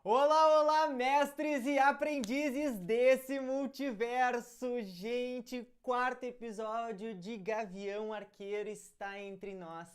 Olá, olá, mestres e aprendizes desse multiverso! Gente, quarto episódio de Gavião Arqueiro está entre nós.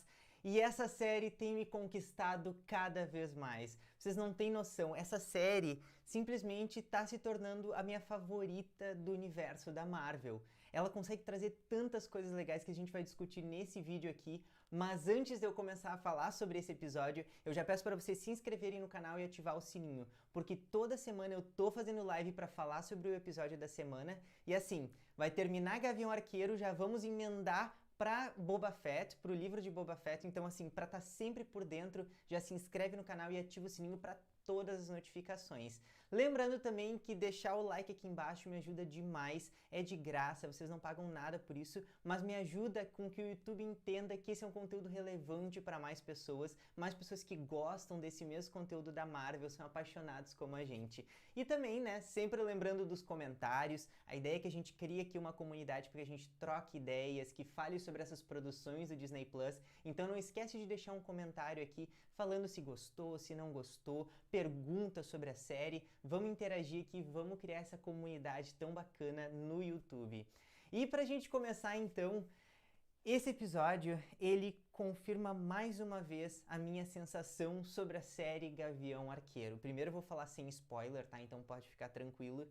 E essa série tem me conquistado cada vez mais. Vocês não têm noção, essa série simplesmente está se tornando a minha favorita do universo da Marvel. Ela consegue trazer tantas coisas legais que a gente vai discutir nesse vídeo aqui, mas antes de eu começar a falar sobre esse episódio, eu já peço para vocês se inscreverem no canal e ativar o sininho, porque toda semana eu tô fazendo live para falar sobre o episódio da semana, e assim, vai terminar Gavião Arqueiro, já vamos emendar para Boba Fett, pro livro de Boba Fett, então assim, para estar sempre por dentro, já se inscreve no canal e ativa o sininho para todas as notificações. Lembrando também que deixar o like aqui embaixo me ajuda demais, é de graça, vocês não pagam nada por isso, mas me ajuda com que o YouTube entenda que esse é um conteúdo relevante para mais pessoas que gostam desse mesmo conteúdo da Marvel, são apaixonados como a gente. E também, né, sempre lembrando dos comentários, a ideia é que a gente crie aqui uma comunidade para que a gente troque ideias, que fale sobre essas produções do Disney Plus, então não esquece de deixar um comentário aqui falando se gostou, se não gostou, perguntas sobre a série, vamos interagir aqui, vamos criar essa comunidade tão bacana no YouTube. E pra gente começar então, esse episódio, ele confirma mais uma vez a minha sensação sobre a série Gavião Arqueiro. Primeiro eu vou falar sem spoiler, tá? Então pode ficar tranquilo.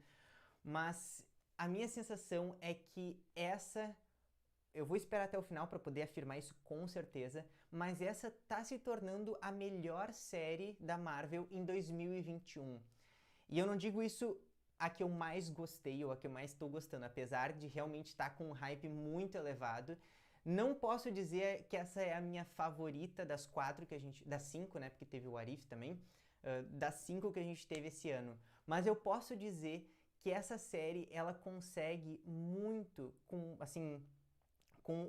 Mas a minha sensação é que eu vou esperar até o final para poder afirmar isso com certeza, mas essa tá se tornando a melhor série da Marvel em 2021. E eu não digo isso a que eu mais gostei ou a que eu mais estou gostando, apesar de realmente estar com um hype muito elevado. Não posso dizer que essa é a minha favorita das quatro que a gente... das cinco, né? Porque teve o What If também. Das cinco que a gente teve esse ano. Mas eu posso dizer que essa série, ela consegue muito, com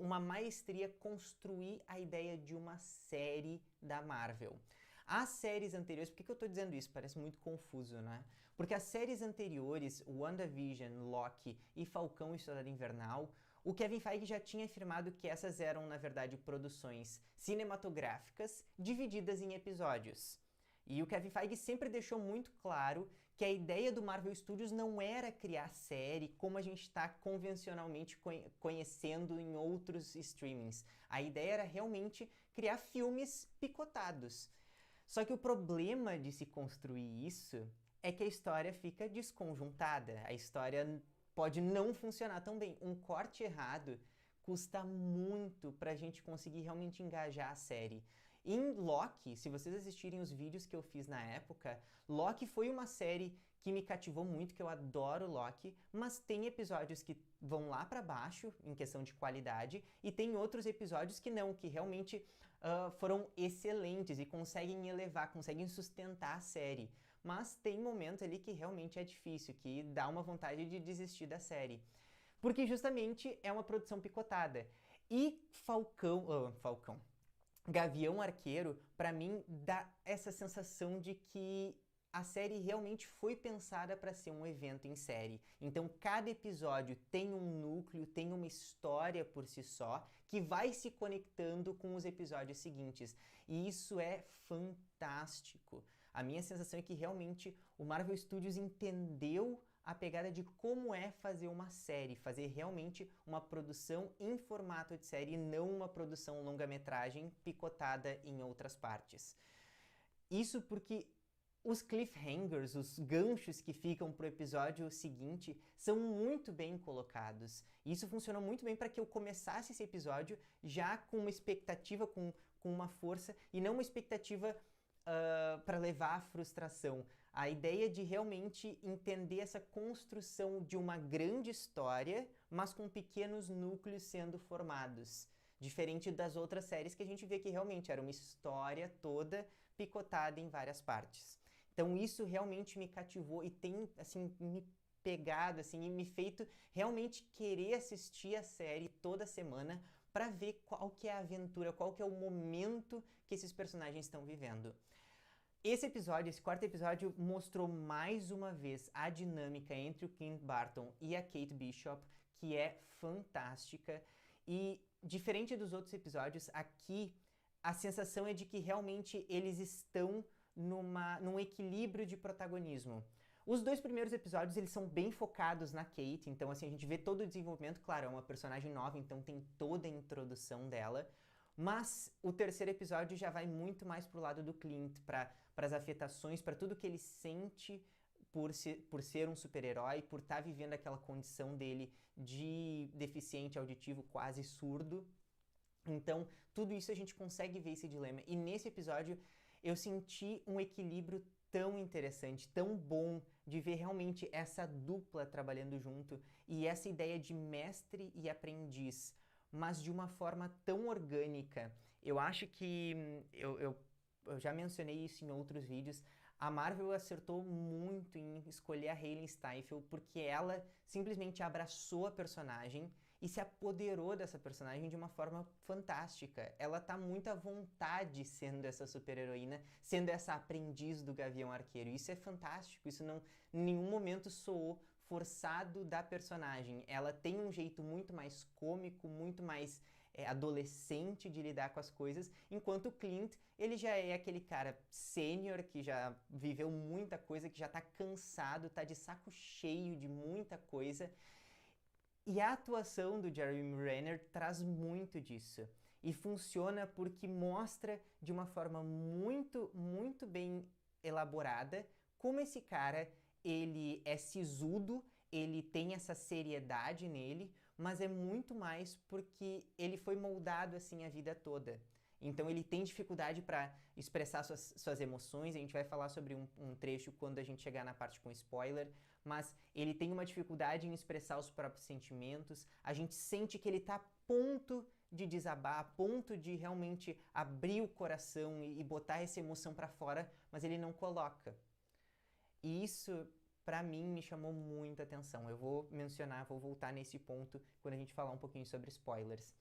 uma maestria, construir a ideia de uma série da Marvel. As séries anteriores, por que eu tô dizendo isso? Parece muito confuso, né? Porque as séries anteriores, WandaVision, Loki e Falcão e Soldado Invernal, o Kevin Feige já tinha afirmado que essas eram, na verdade, produções cinematográficas divididas em episódios. E o Kevin Feige sempre deixou muito claro que a ideia do Marvel Studios não era criar série como a gente está convencionalmente conhecendo em outros streamings. A ideia era realmente criar filmes picotados. Só que o problema de se construir isso é que a história fica desconjuntada. A história pode não funcionar tão bem. Um corte errado custa muito para a gente conseguir realmente engajar a série. Em Loki, se vocês assistirem os vídeos que eu fiz na época, Loki foi uma série que me cativou muito, que eu adoro Loki, mas tem episódios que vão lá para baixo em questão de qualidade e tem outros episódios que não, que realmente foram excelentes e conseguem elevar, conseguem sustentar a série. Mas tem momentos ali que realmente é difícil, que dá uma vontade de desistir da série. Porque justamente é uma produção picotada. E Falcão, Gavião Arqueiro, pra mim, dá essa sensação de que a série realmente foi pensada para ser um evento em série. Então, cada episódio tem um núcleo, tem uma história por si só, que vai se conectando com os episódios seguintes. E isso é fantástico. A minha sensação é que realmente o Marvel Studios entendeu a pegada de como é fazer uma série, fazer realmente uma produção em formato de série e não uma produção longa-metragem picotada em outras partes. Isso porque os cliffhangers, os ganchos que ficam pro episódio seguinte, são muito bem colocados. E isso funcionou muito bem para que eu começasse esse episódio já com uma expectativa, com uma força, e não uma expectativa para levar à frustração. A ideia de realmente entender essa construção de uma grande história, mas com pequenos núcleos sendo formados. Diferente das outras séries que a gente vê que realmente era uma história toda picotada em várias partes. Então isso realmente me cativou e tem, assim, me pegado, assim, e me feito realmente querer assistir a série toda semana para ver qual que é a aventura, qual que é o momento que esses personagens estão vivendo. Esse quarto episódio, mostrou mais uma vez a dinâmica entre o Clint Barton e a Kate Bishop, que é fantástica. E diferente dos outros episódios, aqui a sensação é de que realmente eles estão num equilíbrio de protagonismo. Os 2 primeiros episódios, eles são bem focados na Kate, então assim, a gente vê todo o desenvolvimento, claro, é uma personagem nova, então tem toda a introdução dela, mas o terceiro episódio já vai muito mais pro lado do Clint, para as afetações, para tudo que ele sente por ser um super-herói, por estar vivendo aquela condição dele de deficiente auditivo quase surdo. Então, tudo isso a gente consegue ver esse dilema. E nesse episódio, eu senti um equilíbrio tão interessante, tão bom de ver realmente essa dupla trabalhando junto e essa ideia de mestre e aprendiz, mas de uma forma tão orgânica. Eu acho que eu já mencionei isso em outros vídeos. A Marvel acertou muito em escolher a Hailee Steinfeld porque ela simplesmente abraçou a personagem e se apoderou dessa personagem de uma forma fantástica. Ela tá muito à vontade sendo essa super-heroína, sendo essa aprendiz do Gavião Arqueiro. Isso é fantástico, isso não em nenhum momento soou forçado da personagem. Ela tem um jeito muito mais cômico, muito mais adolescente de lidar com as coisas, enquanto o Clint, ele já é aquele cara sênior que já viveu muita coisa, que já tá cansado, tá de saco cheio de muita coisa. E a atuação do Jeremy Renner traz muito disso. E funciona porque mostra de uma forma muito, muito bem elaborada como esse cara, ele é sisudo, ele tem essa seriedade nele, mas é muito mais porque ele foi moldado assim a vida toda. Então ele tem dificuldade para expressar suas emoções, a gente vai falar sobre um trecho quando a gente chegar na parte com spoiler, mas ele tem uma dificuldade em expressar os próprios sentimentos, a gente sente que ele está a ponto de desabar, a ponto de realmente abrir o coração e botar essa emoção para fora, mas ele não coloca. E isso, para mim, me chamou muita atenção. Eu vou mencionar, vou voltar nesse ponto quando a gente falar um pouquinho sobre spoilers.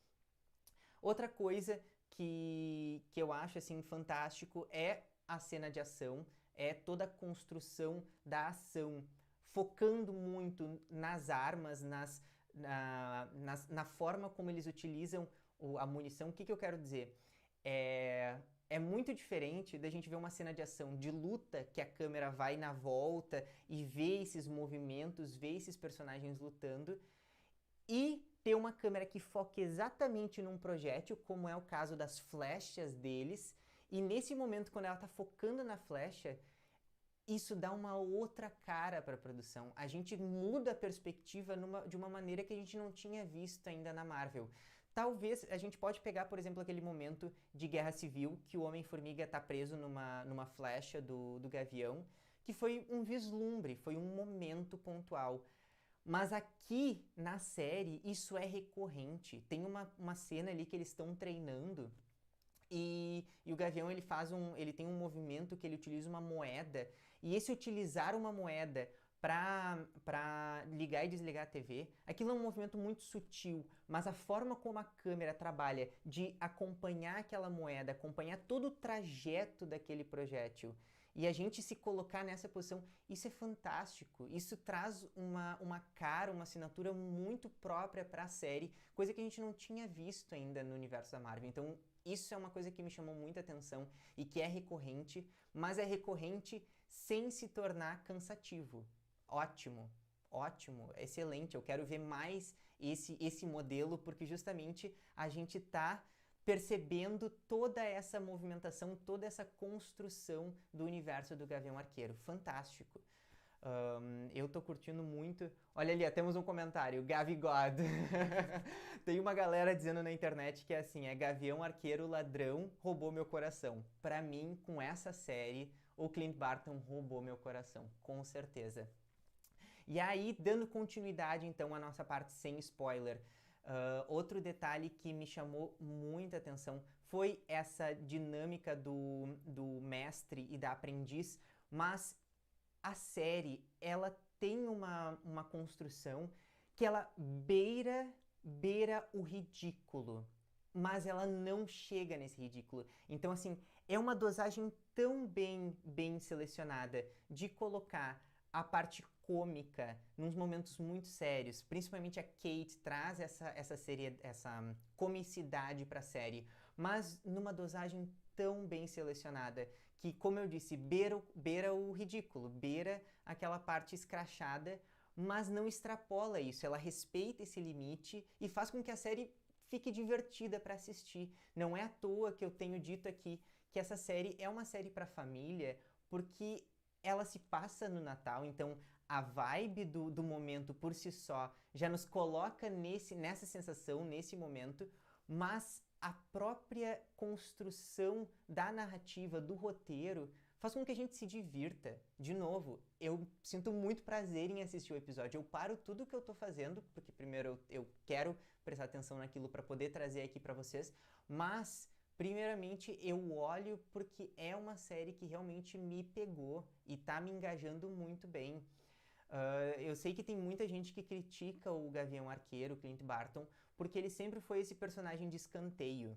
Outra coisa que eu acho assim fantástico é a cena de ação, é toda a construção da ação, focando muito nas armas, na forma como eles utilizam a munição. O que eu quero dizer? É muito diferente da gente ver uma cena de ação de luta, que a câmera vai na volta e vê esses movimentos, vê esses personagens lutando, e ter uma câmera que foque exatamente num projétil, como é o caso das flechas deles, e nesse momento, quando ela está focando na flecha, isso dá uma outra cara para a produção. A gente muda a perspectiva de uma maneira que a gente não tinha visto ainda na Marvel. Talvez a gente pode pegar, por exemplo, aquele momento de guerra civil que o Homem-Formiga está preso numa flecha do Gavião, que foi um vislumbre, foi um momento pontual. Mas aqui na série isso é recorrente. Tem uma cena ali que eles estão treinando e o Gavião ele tem um movimento que ele utiliza uma moeda, e esse utilizar uma moeda para ligar e desligar a TV, aquilo é um movimento muito sutil, mas a forma como a câmera trabalha de acompanhar aquela moeda, acompanhar todo o trajeto daquele projétil, e a gente se colocar nessa posição, isso é fantástico. Isso traz uma cara, uma assinatura muito própria para a série, coisa que a gente não tinha visto ainda no universo da Marvel. Então, isso é uma coisa que me chamou muita atenção e que é recorrente, mas é recorrente sem se tornar cansativo. Ótimo, ótimo, excelente. Eu quero ver mais esse modelo, porque justamente a gente está percebendo toda essa movimentação, toda essa construção do universo do Gavião Arqueiro. Fantástico. Eu tô curtindo muito. Olha ali, temos um comentário, Gavi God. Tem uma galera dizendo na internet que é assim, é Gavião Arqueiro ladrão, roubou meu coração. Pra mim, com essa série, o Clint Barton roubou meu coração, com certeza. E aí, dando continuidade então à nossa parte sem spoiler, outro detalhe que me chamou muita atenção foi essa dinâmica do mestre e da aprendiz, mas a série, ela tem uma construção que ela beira o ridículo, mas ela não chega nesse ridículo. Então, assim, é uma dosagem tão bem selecionada de colocar a parte cômica nos momentos muito sérios. Principalmente a Kate traz essa comicidade para a série, mas numa dosagem tão bem selecionada que, como eu disse, beira o ridículo, beira aquela parte escrachada, mas não extrapola isso. Ela respeita esse limite e faz com que a série fique divertida para assistir. Não é à toa que eu tenho dito aqui que essa série é uma série para família, porque ela se passa no Natal, então a vibe do momento por si só já nos coloca nessa sensação, nesse momento, mas a própria construção da narrativa, do roteiro, faz com que a gente se divirta. De novo, eu sinto muito prazer em assistir o episódio. Eu paro tudo que eu tô fazendo, porque primeiro eu quero prestar atenção naquilo para poder trazer aqui para vocês, mas primeiramente eu olho porque é uma série que realmente me pegou e tá me engajando muito bem. Eu sei que tem muita gente que critica o Gavião Arqueiro, Clint Barton, porque ele sempre foi esse personagem de escanteio.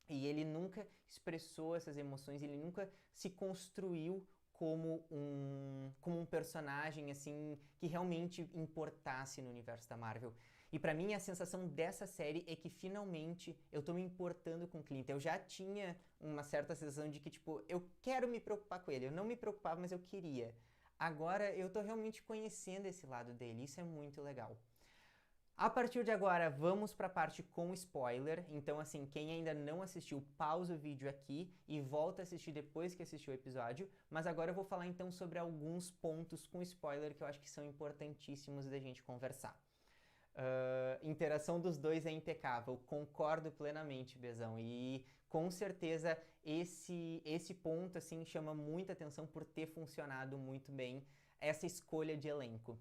E ele nunca expressou essas emoções, ele nunca se construiu como um personagem assim que realmente importasse no universo da Marvel. E pra mim a sensação dessa série é que finalmente eu tô me importando com o Clint. Eu já tinha uma certa sensação de que tipo, eu quero me preocupar com ele. Eu não me preocupava, mas eu queria. Agora eu tô realmente conhecendo esse lado dele. Isso é muito legal. A partir de agora, vamos para a parte com spoiler. Então, assim, quem ainda não assistiu, pausa o vídeo aqui e volta a assistir depois que assistiu o episódio. Mas agora eu vou falar então sobre alguns pontos com spoiler que eu acho que são importantíssimos da gente conversar. Interação dos dois é impecável, concordo plenamente, Bezão. E com certeza esse ponto assim chama muita atenção por ter funcionado muito bem essa escolha de elenco.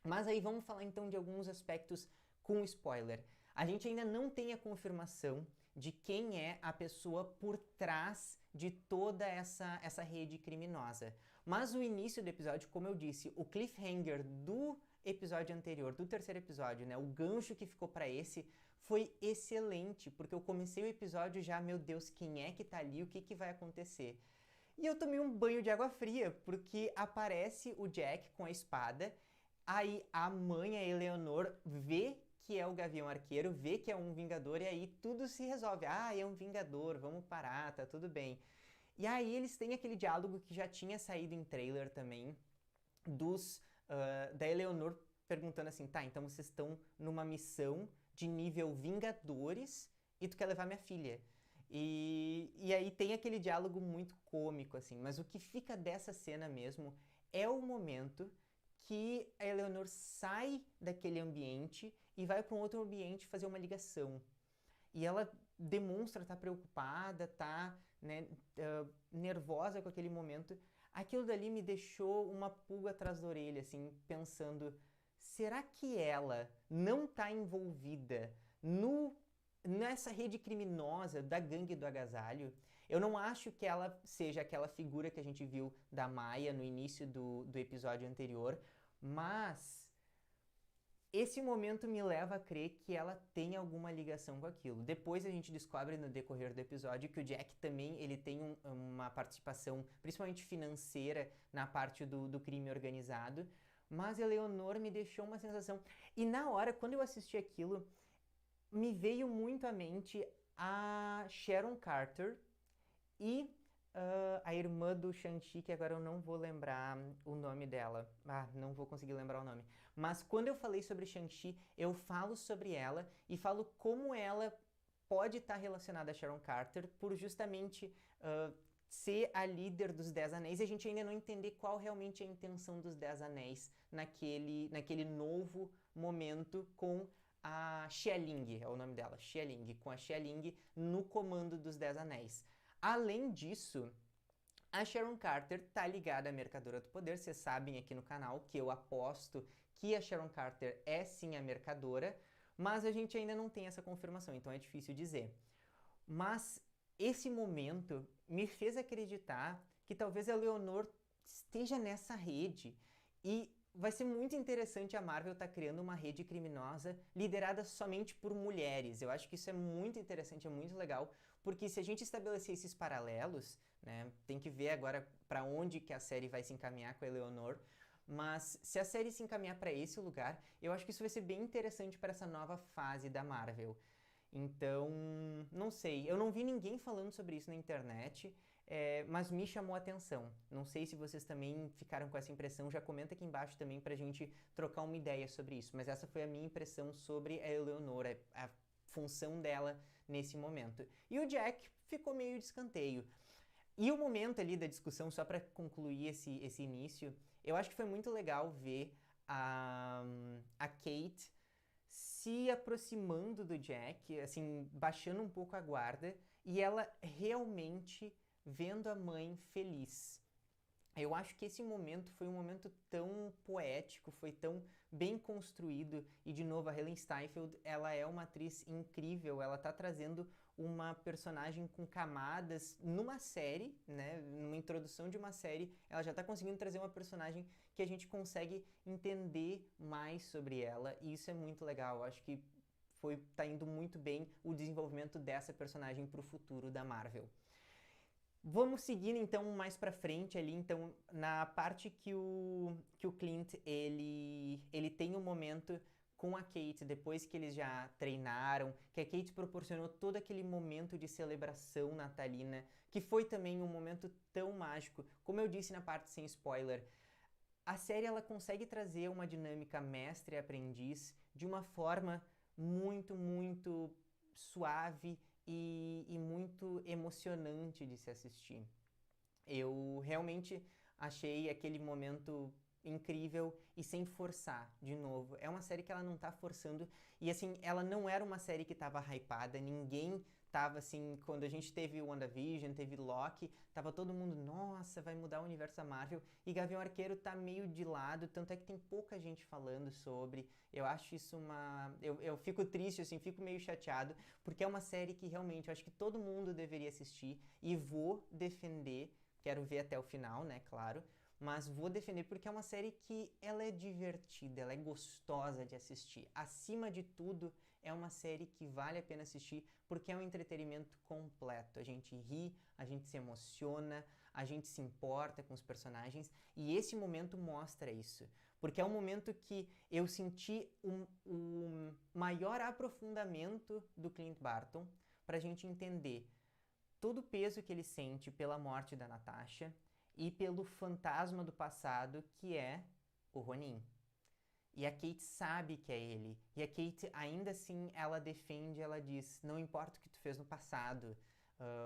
Mas aí vamos falar então de alguns aspectos com spoiler. A gente ainda não tem a confirmação de quem é a pessoa por trás de toda essa rede criminosa. Mas o início do episódio, como eu disse, o cliffhanger do episódio anterior, do terceiro episódio, né, o gancho que ficou para esse, foi excelente, porque eu comecei o episódio já, meu Deus, quem é que tá ali, o que que vai acontecer? E eu tomei um banho de água fria, porque aparece o Jack com a espada. Aí a mãe, a Eleanor, vê que é o Gavião Arqueiro, vê que é um Vingador e aí tudo se resolve. Ah, é um Vingador, vamos parar, tá tudo bem. E aí eles têm aquele diálogo que já tinha saído em trailer também, da Eleanor perguntando assim, tá, então vocês estão numa missão de nível Vingadores e tu quer levar minha filha. E aí tem aquele diálogo muito cômico, assim, mas o que fica dessa cena mesmo é o momento que a Eleanor sai daquele ambiente e vai para um outro ambiente fazer uma ligação. E ela demonstra estar preocupada, né, nervosa com aquele momento. Aquilo dali me deixou uma pulga atrás da orelha, assim, pensando, será que ela não está envolvida nessa rede criminosa da gangue do agasalho? Eu não acho que ela seja aquela figura que a gente viu da Maya no início do episódio anterior, mas esse momento me leva a crer que ela tem alguma ligação com aquilo. Depois a gente descobre no decorrer do episódio que o Jack também ele tem uma participação, principalmente financeira, na parte do crime organizado, mas a Eleanor me deixou uma sensação... E na hora, quando eu assisti aquilo, me veio muito à mente a Sharon Carter e a irmã do Shang-Chi, que agora eu não vou lembrar o nome dela. Não vou conseguir lembrar o nome. Mas quando eu falei sobre Shang-Chi, eu falo sobre ela e falo como ela pode estar relacionada a Sharon Carter por justamente ser a líder dos Dez Anéis e a gente ainda não entender qual realmente é a intenção dos Dez Anéis naquele novo momento com a Xia Ling, é o nome dela, Xia Ling, com a Xia Ling no comando dos Dez Anéis. Além disso, a Sharon Carter tá ligada à Mercadora do Poder. Vocês sabem aqui no canal que eu aposto que a Sharon Carter é sim a Mercadora, mas a gente ainda não tem essa confirmação, então é difícil dizer. Mas esse momento me fez acreditar que talvez a Leonor esteja nessa rede e vai ser muito interessante a Marvel estar criando uma rede criminosa liderada somente por mulheres. Eu acho que isso é muito interessante, é muito legal, porque se a gente estabelecer esses paralelos, né, tem que ver agora para onde que a série vai se encaminhar com a Eleanor, mas se a série se encaminhar para esse lugar, eu acho que isso vai ser bem interessante para essa nova fase da Marvel. Então, não sei, eu não vi ninguém falando sobre isso na internet, mas me chamou a atenção. Não sei se vocês também ficaram com essa impressão, já comenta aqui embaixo também pra gente trocar uma ideia sobre isso. Mas essa foi a minha impressão sobre a Eleonora, a função dela nesse momento. E o Jack ficou meio de escanteio. E o momento ali da discussão, só para concluir esse início, eu acho que foi muito legal ver a Kate se aproximando do Jack, assim, baixando um pouco a guarda, e ela realmente vendo a mãe feliz. Eu acho que esse momento foi um momento tão poético, foi tão bem construído, e de novo a Helen Steinfeld, ela é uma atriz incrível, ela tá trazendo uma personagem com camadas numa série, né, numa introdução de uma série, ela já tá conseguindo trazer uma personagem que a gente consegue entender mais sobre ela, e isso é muito legal. Eu acho que tá indo muito bem o desenvolvimento dessa personagem pro futuro da Marvel. Vamos seguindo então mais pra frente ali, então na parte que o Clint ele tem um momento com a Kate, depois que eles já treinaram, que a Kate proporcionou todo aquele momento de celebração natalina, que foi também um momento tão mágico. Como eu disse na parte sem spoiler, a série ela consegue trazer uma dinâmica mestre e aprendiz de uma forma muito, muito suave e muito emocionante de se assistir. Eu realmente achei aquele momento incrível e sem forçar, de novo. É uma série que ela não tá forçando e assim, ela não era uma série que tava hypada, ninguém tava assim, quando a gente teve WandaVision, teve Loki, tava todo mundo, nossa, vai mudar o universo da Marvel, e Gavião Arqueiro tá meio de lado, tanto é que tem pouca gente falando sobre. Eu acho isso uma... Eu fico triste, assim, fico meio chateado, porque é uma série que realmente eu acho que todo mundo deveria assistir, e vou defender, quero ver até o final, né, claro, mas vou defender porque é uma série que ela é divertida, ela é gostosa de assistir. Acima de tudo, é uma série que vale a pena assistir porque é um entretenimento completo. A gente ri, a gente se emociona, a gente se importa com os personagens, e esse momento mostra isso. Porque é um momento que eu senti um maior aprofundamento do Clint Barton pra gente entender todo o peso que ele sente pela morte da Natasha e pelo fantasma do passado que é o Ronin. E a Kate sabe que é ele. E a Kate, ainda assim, ela defende, ela diz, não importa o que tu fez no passado,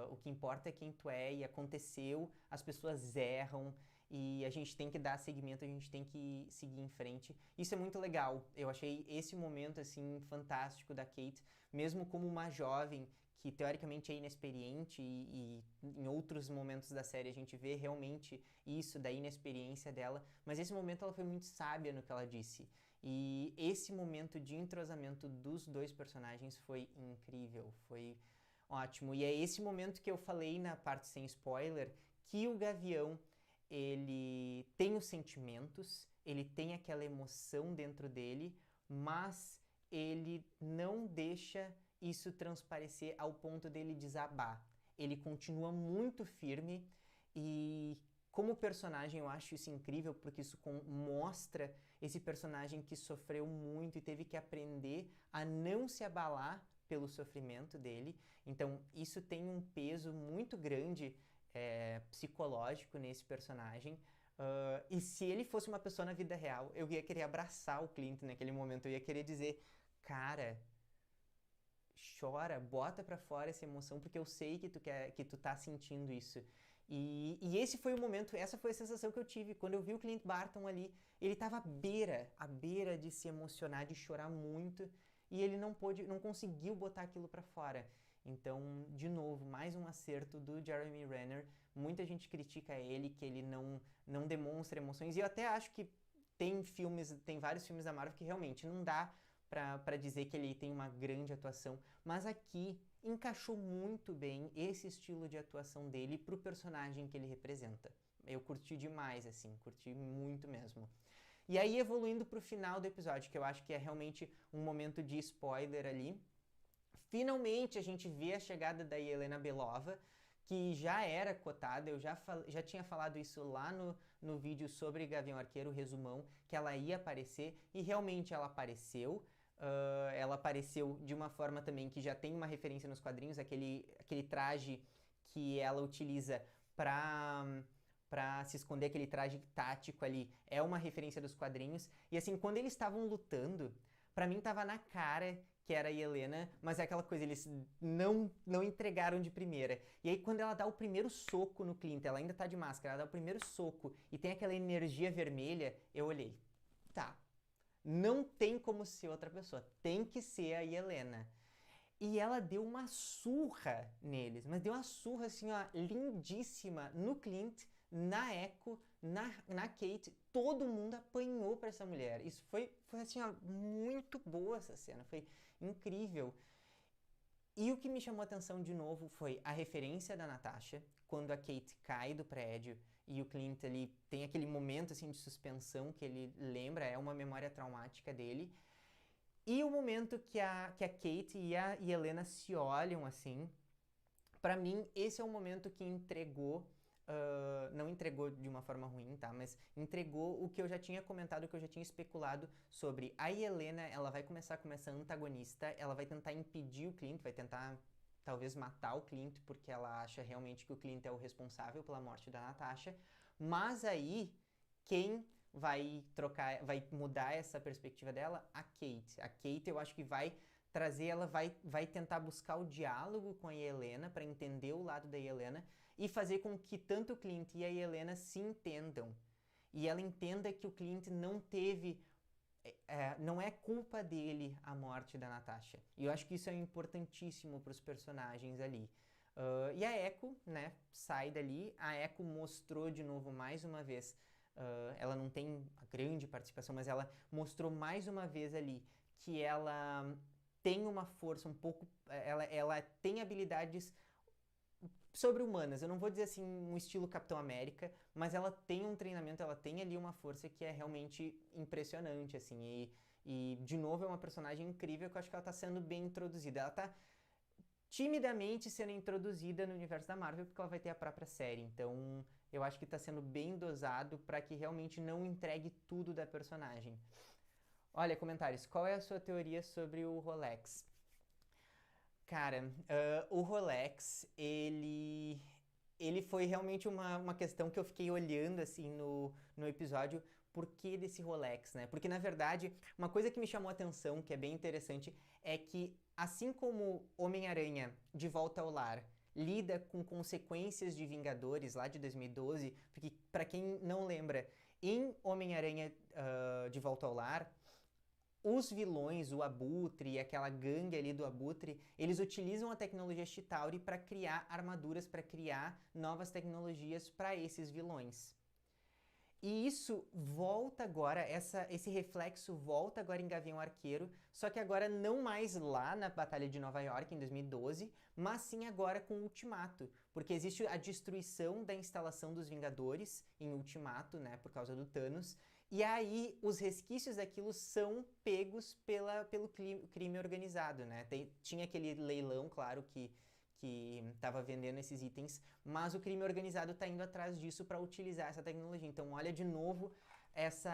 o que importa é quem tu é, e aconteceu, as pessoas erram, e a gente tem que dar seguimento, a gente tem que seguir em frente. Isso é muito legal. Eu achei esse momento, assim, fantástico da Kate, mesmo como uma jovem que teoricamente é inexperiente e em outros momentos da série a gente vê realmente isso da inexperiência dela, mas esse momento ela foi muito sábia no que ela disse. E esse momento de entrosamento dos dois personagens foi incrível, foi ótimo. E é esse momento que eu falei na parte sem spoiler, que o Gavião, ele tem os sentimentos, ele tem aquela emoção dentro dele, mas ele não deixa isso transparecer ao ponto dele desabar. Ele continua muito firme e como personagem eu acho isso incrível porque isso mostra esse personagem que sofreu muito e teve que aprender a não se abalar pelo sofrimento dele. Então isso tem um peso muito grande psicológico nesse personagem. E se ele fosse uma pessoa na vida real, eu ia querer abraçar o Clint naquele momento, eu ia querer dizer, cara, chora, bota pra fora essa emoção, porque eu sei que tu tá sentindo isso. E esse foi o momento, essa foi a sensação que eu tive quando eu vi o Clint Barton ali. Ele tava à beira de se emocionar, de chorar muito, e ele não conseguiu botar aquilo pra fora. Então, de novo, mais um acerto do Jeremy Renner. Muita gente critica ele, que ele não demonstra emoções, e eu até acho que tem vários filmes da Marvel que realmente não dá pra dizer que ele tem uma grande atuação, mas aqui encaixou muito bem esse estilo de atuação dele pro personagem que ele representa. Eu curti demais, assim, curti muito mesmo. E aí, evoluindo pro final do episódio, que eu acho que é realmente um momento de spoiler ali, finalmente a gente vê a chegada da Yelena Belova, que já era cotada, eu já tinha falado isso lá no vídeo sobre Gavião Arqueiro, resumão, que ela ia aparecer, e realmente ela apareceu. ela apareceu de uma forma também que já tem uma referência nos quadrinhos, aquele traje que ela utiliza pra se esconder, aquele traje tático ali, é uma referência dos quadrinhos. E assim, quando eles estavam lutando, pra mim tava na cara que era a Yelena, mas é aquela coisa, eles não entregaram de primeira. E aí quando ela dá o primeiro soco no Clint, ela ainda tá de máscara, ela dá o primeiro soco e tem aquela energia vermelha, eu olhei, tá, não tem como ser outra pessoa, tem que ser a Yelena. E ela deu uma surra neles, mas deu uma surra assim, ó, lindíssima no Clint, na Echo, na Kate, todo mundo apanhou pra essa mulher. Isso foi assim, ó, muito boa essa cena, foi incrível. E o que me chamou a atenção de novo foi a referência da Natasha, quando a Kate cai do prédio e o Clint ali tem aquele momento assim de suspensão que ele lembra, é uma memória traumática dele. E o momento que a Kate e a Helena se olham assim, pra mim esse é o momento que entregou, não entregou de uma forma ruim, tá? Mas entregou o que eu já tinha comentado, o que eu já tinha especulado sobre a Helena, ela vai começar como essa antagonista, ela vai tentar impedir o Clint, vai tentar talvez matar o Clint, porque ela acha realmente que o Clint é o responsável pela morte da Natasha, mas aí quem vai mudar essa perspectiva dela? A Kate. A Kate eu acho que vai trazer, ela vai tentar buscar o diálogo com a Helena para entender o lado da Helena e fazer com que tanto o Clint e a Helena se entendam. E ela entenda que o Clint não teve, não é culpa dele a morte da Natasha. E eu acho que isso é importantíssimo para os personagens ali. E a Echo, né, sai dali. A Echo mostrou de novo mais uma vez. Ela não tem a grande participação, mas ela mostrou mais uma vez ali que ela tem uma força um pouco. Ela tem habilidades sobre-humanas. Eu não vou dizer assim um estilo Capitão América, mas ela tem um treinamento, ela tem ali uma força que é realmente impressionante, assim. E de novo, é uma personagem incrível que eu acho que ela tá sendo bem introduzida. Ela tá timidamente sendo introduzida no universo da Marvel, porque ela vai ter a própria série. Então, eu acho que tá sendo bem dosado para que realmente não entregue tudo da personagem. Olha, comentários. Qual é a sua teoria sobre o Rolex? Cara, o Rolex, ele foi realmente uma questão que eu fiquei olhando, assim, no episódio. Por que desse Rolex, né? Porque, na verdade, uma coisa que me chamou a atenção, que é bem interessante, é que, assim como Homem-Aranha de Volta ao Lar lida com consequências de Vingadores lá de 2012, porque, pra quem não lembra, em Homem-Aranha de Volta ao Lar, os vilões, o Abutre e aquela gangue ali do Abutre, eles utilizam a tecnologia Chitauri para criar armaduras, para criar novas tecnologias para esses vilões. E isso volta agora, esse reflexo volta agora em Gavião Arqueiro, só que agora não mais lá na Batalha de Nova York, em 2012, mas sim agora com o Ultimato, porque existe a destruição da instalação dos Vingadores em Ultimato, né, por causa do Thanos, e aí os resquícios daquilo são pegos pelo crime organizado, né? Tinha aquele leilão, claro, que estava vendendo esses itens, mas o crime organizado está indo atrás disso para utilizar essa tecnologia. Então, olha de novo essa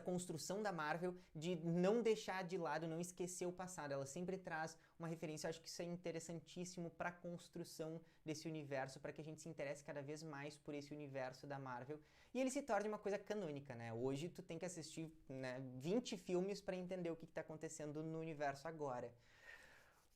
construção da Marvel de não deixar de lado, não esquecer o passado. Ela sempre traz uma referência. Eu acho que isso é interessantíssimo para a construção desse universo, para que a gente se interesse cada vez mais por esse universo da Marvel. E ele se torne uma coisa canônica, né? Hoje tu tem que assistir, né, 20 filmes para entender o que está acontecendo no universo agora.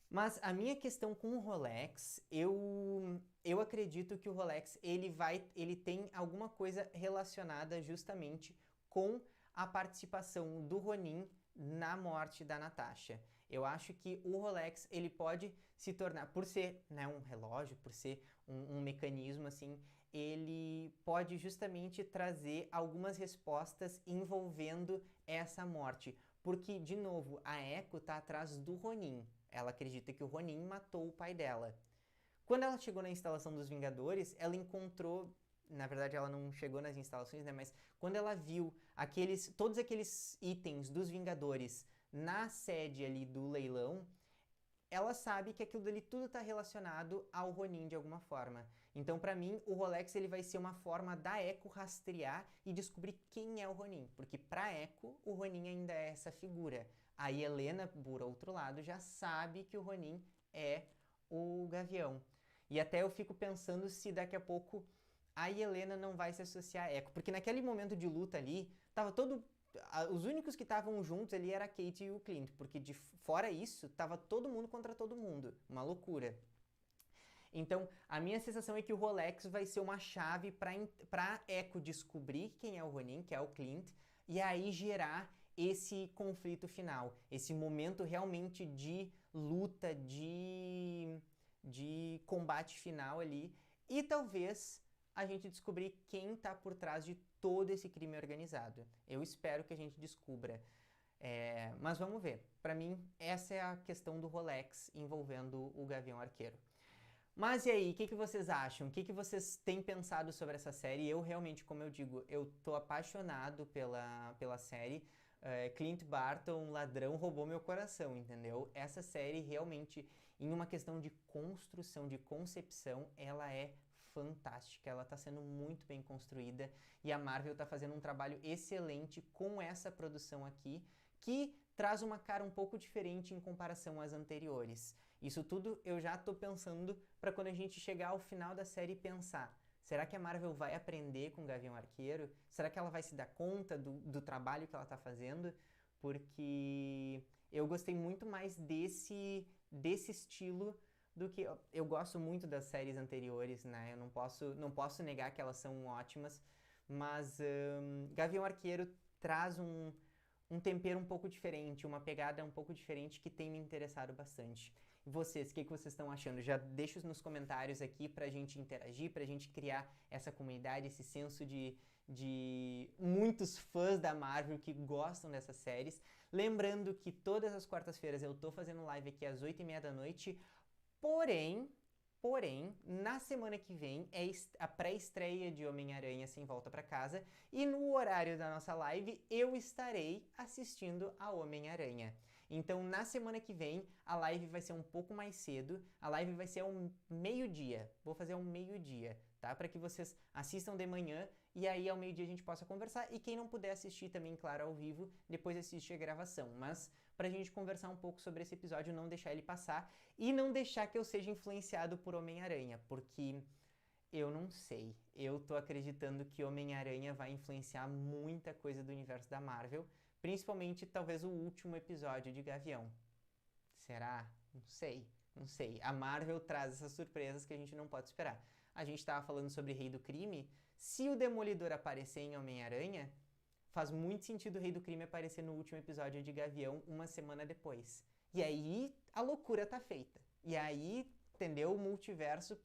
Mas a minha questão com o Rolex, eu acredito que o Rolex ele tem alguma coisa relacionada justamente com a participação do Ronin na morte da Natasha. Eu acho que o Rolex ele pode se tornar, por ser, né, um relógio, por ser um mecanismo assim, ele pode justamente trazer algumas respostas envolvendo essa morte. Porque, de novo, a Echo tá atrás do Ronin. Ela acredita que o Ronin matou o pai dela. Quando ela chegou na instalação dos Vingadores, ela encontrou... Na verdade, ela não chegou nas instalações, né? Mas quando ela viu todos aqueles itens dos Vingadores na sede ali do leilão, ela sabe que aquilo dali tudo está relacionado ao Ronin de alguma forma. Então, para mim, o Rolex ele vai ser uma forma da Echo rastrear e descobrir quem é o Ronin. Porque para Echo, o Ronin ainda é essa figura. A Helena, por outro lado, já sabe que o Ronin é o Gavião. E até eu fico pensando se daqui a pouco a Helena não vai se associar a Echo. Porque naquele momento de luta ali, tava todo... Os únicos que estavam juntos ali era a Kate e o Clint. Porque fora isso, tava todo mundo contra todo mundo. Uma loucura. Então, a minha sensação é que o Rolex vai ser uma chave para Echo descobrir quem é o Ronin, que é o Clint, e aí gerar esse conflito final, esse momento realmente de luta, de combate final ali, e talvez a gente descobrir quem está por trás de todo esse crime organizado. Eu espero que a gente descubra. Mas vamos ver. Para mim, essa é a questão do Rolex envolvendo o Gavião Arqueiro. Mas e aí, o que vocês acham? O que vocês têm pensado sobre essa série? Eu realmente, como eu digo, eu tô apaixonado pela série. Clint Barton, ladrão, roubou meu coração, entendeu? Essa série realmente, em uma questão de construção, de concepção, ela é fantástica. Ela tá sendo muito bem construída e a Marvel tá fazendo um trabalho excelente com essa produção aqui, que traz uma cara um pouco diferente em comparação às anteriores. Isso tudo eu já tô pensando para quando a gente chegar ao final da série pensar, será que a Marvel vai aprender com o Gavião Arqueiro? Será que ela vai se dar conta do trabalho que ela tá fazendo? Porque eu gostei muito mais desse estilo do que... Eu gosto muito das séries anteriores, né? Eu não posso negar que elas são ótimas, mas Gavião Arqueiro traz um tempero um pouco diferente, uma pegada um pouco diferente que tem me interessado bastante. E vocês, o que vocês estão achando? Já deixa nos comentários aqui pra gente interagir, pra gente criar essa comunidade, esse senso de muitos fãs da Marvel que gostam dessas séries. Lembrando que todas as quartas-feiras eu tô fazendo live aqui às 8h30 da noite, porém, na semana que vem é a pré-estreia de Homem-Aranha Sem Volta Pra Casa e no horário da nossa live eu estarei assistindo a Homem-Aranha. Então, na semana que vem, a live vai ser um pouco mais cedo, a live vai ser ao meio-dia, vou fazer ao meio-dia, tá? Para que vocês assistam de manhã e aí ao meio-dia a gente possa conversar e quem não puder assistir também, claro, ao vivo, depois assiste a gravação, mas pra gente conversar um pouco sobre esse episódio, não deixar ele passar e não deixar que eu seja influenciado por Homem-Aranha, porque eu não sei, eu tô acreditando que Homem-Aranha vai influenciar muita coisa do universo da Marvel, principalmente talvez o último episódio de Gavião. Será? Não sei. A Marvel traz essas surpresas que a gente não pode esperar. A gente estava falando sobre Rei do Crime, se o Demolidor aparecer em Homem-Aranha, faz muito sentido o Rei do Crime aparecer no último episódio de Gavião uma semana depois. E aí a loucura tá feita. E aí, entendeu? O multiverso...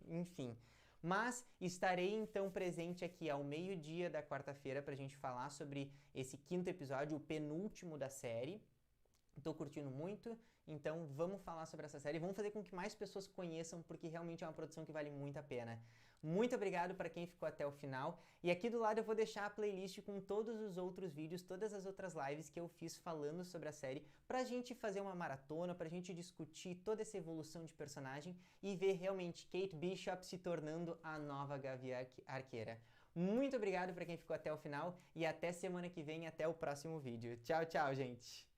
enfim. Mas estarei então presente aqui ao meio-dia da quarta-feira pra gente falar sobre esse quinto episódio, o penúltimo da série. Tô curtindo muito, então vamos falar sobre essa série, vamos fazer com que mais pessoas conheçam, porque realmente é uma produção que vale muito a pena. Muito obrigado para quem ficou até o final, e aqui do lado eu vou deixar a playlist com todos os outros vídeos, todas as outras lives que eu fiz falando sobre a série, pra gente fazer uma maratona, pra gente discutir toda essa evolução de personagem e ver realmente Kate Bishop se tornando a nova Gavião Arqueira. Muito obrigado para quem ficou até o final, e até semana que vem, até o próximo vídeo. Tchau, tchau, gente!